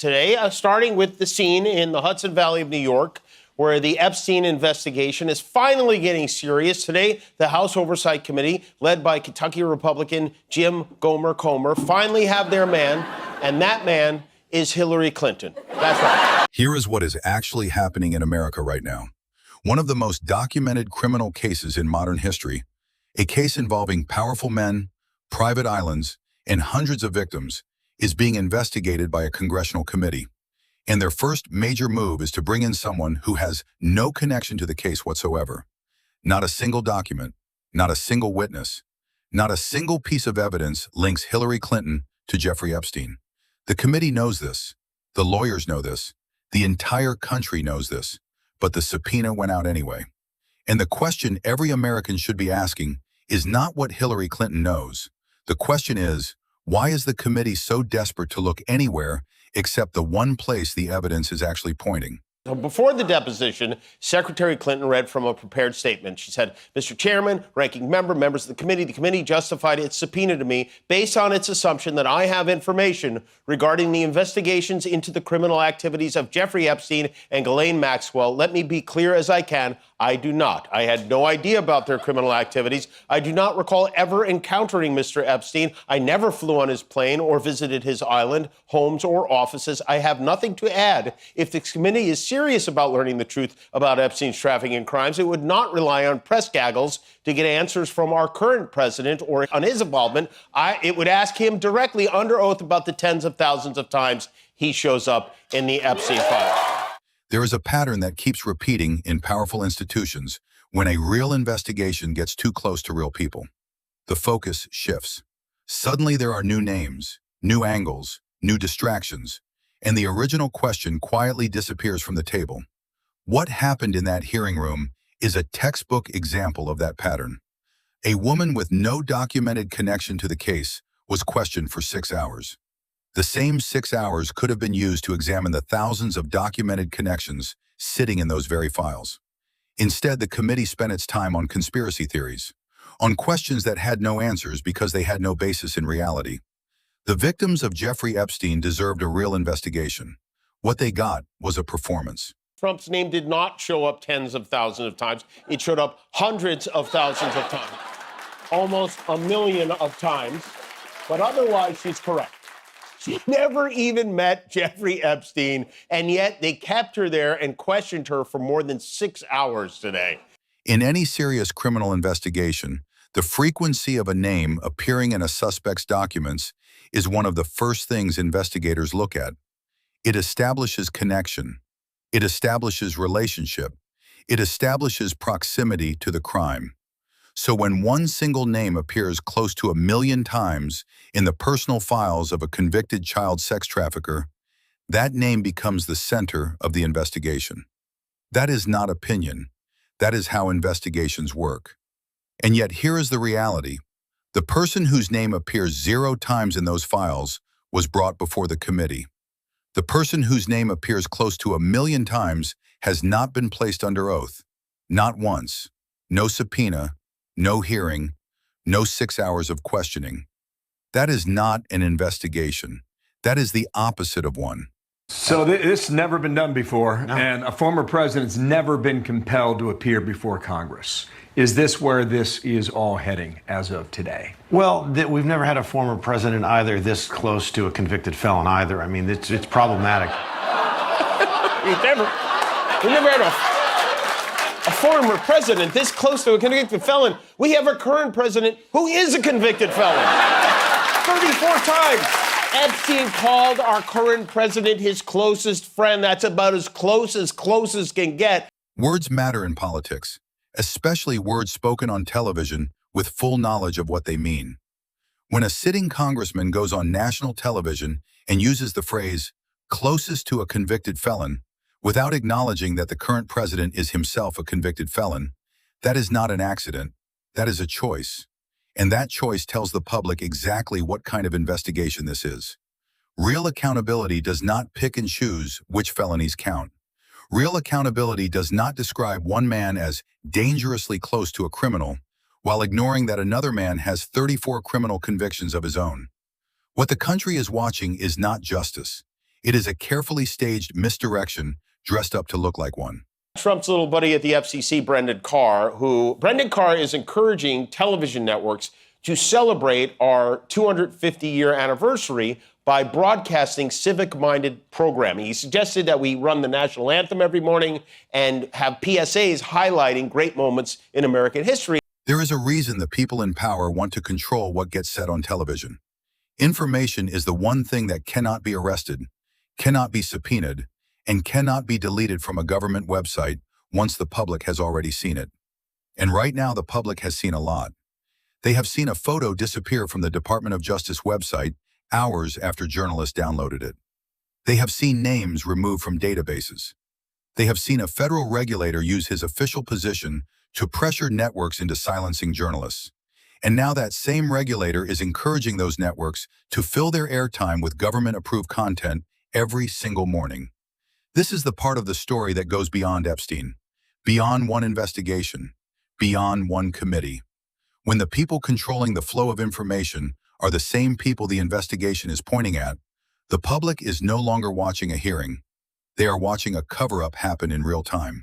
today, starting with the scene in the Hudson Valley of New York, where the Epstein investigation is finally getting serious. Today, the House Oversight Committee, led by Kentucky Republican Jim Comer, finally have their man, and that man is Hillary Clinton. That's right. Here is what is actually happening in America right now. One of the most documented criminal cases in modern history, a case involving powerful men, private islands, and hundreds of victims, is being investigated by a congressional committee. And their first major move is to bring in someone who has no connection to the case whatsoever. Not a single document, not a single witness, not a single piece of evidence links Hillary Clinton to Jeffrey Epstein. The committee knows this. The lawyers know this. The entire country knows this. But the subpoena went out anyway. And the question every American should be asking is not what Hillary Clinton knows. The question is, why is the committee so desperate to look anywhere except the one place the evidence is actually pointing? Before the deposition, Secretary Clinton read from a prepared statement. She said, "Mr. Chairman, ranking member, members of the committee justified its subpoena to me based on its assumption that I have information regarding the investigations into the criminal activities of Jeffrey Epstein and Ghislaine Maxwell. Let me be clear as I can. I do not. I had no idea about their criminal activities. I do not recall ever encountering Mr. Epstein. I never flew on his plane or visited his island, homes, or offices. I have nothing to add. If the committee is serious about learning the truth about Epstein's trafficking crimes, it would not rely on press gaggles to get answers from our current president or on his involvement. It would ask him directly under oath about the tens of thousands of times he shows up in the Epstein file." There is a pattern that keeps repeating in powerful institutions when a real investigation gets too close to real people. The focus shifts. Suddenly there are new names, new angles, new distractions, and the original question quietly disappears from the table. What happened in that hearing room is a textbook example of that pattern. A woman with no documented connection to the case was questioned for 6 hours. The same 6 hours could have been used to examine the thousands of documented connections sitting in those very files. Instead, the committee spent its time on conspiracy theories, on questions that had no answers because they had no basis in reality. The victims of Jeffrey Epstein deserved a real investigation. What they got was a performance. Trump's name did not show up tens of thousands of times. It showed up hundreds of thousands of times, almost a million of times. But otherwise, she's correct. She never even met Jeffrey Epstein, and yet they kept her there and questioned her for more than 6 hours today. In any serious criminal investigation, the frequency of a name appearing in a suspect's documents is one of the first things investigators look at. It establishes connection. It establishes relationship. It establishes proximity to the crime. So when one single name appears close to 1 million times in the personal files of a convicted child sex trafficker, that name becomes the center of the investigation. That is not opinion. That is how investigations work. And yet here is the reality. The person whose name appears 0 times in those files was brought before the committee. The person whose name appears close to 1 million times has not been placed under oath. Not once. No subpoena. No hearing, no 6 hours of questioning. That is not an investigation. That is the opposite of one. So this has never been done before, no. And a former president's never been compelled to appear before Congress. Is this where this is all heading as of today? Well, we've never had a former president either this close to a convicted felon either. I mean, it's problematic. we never had a former president this close to a convicted felon. We have a current president who is a convicted felon. 34 times. Epstein called our current president his closest friend. That's about as close can get. Words matter in politics, especially words spoken on television with full knowledge of what they mean. When a sitting congressman goes on national television and uses the phrase, closest to a convicted felon, without acknowledging that the current president is himself a convicted felon, that is not an accident. That is a choice. And that choice tells the public exactly what kind of investigation this is. Real accountability does not pick and choose which felonies count. Real accountability does not describe one man as dangerously close to a criminal while ignoring that another man has 34 criminal convictions of his own. What the country is watching is not justice. It is a carefully staged misdirection dressed up to look like one. Trump's little buddy at the FCC, Brendan Carr is encouraging television networks to celebrate our 250-year anniversary by broadcasting civic-minded programming. He suggested that we run the national anthem every morning and have PSAs highlighting great moments in American history. There is a reason the people in power want to control what gets said on television. Information is the one thing that cannot be arrested, cannot be subpoenaed, and cannot be deleted from a government website once the public has already seen it. And right now the public has seen a lot. They have seen a photo disappear from the Department of Justice website hours after journalists downloaded it. They have seen names removed from databases. They have seen a federal regulator use his official position to pressure networks into silencing journalists. And now that same regulator is encouraging those networks to fill their airtime with government-approved content every single morning. This is the part of the story that goes beyond Epstein, beyond one investigation, beyond one committee. When the people controlling the flow of information are the same people the investigation is pointing at, the public is no longer watching a hearing. They are watching a cover-up happen in real time.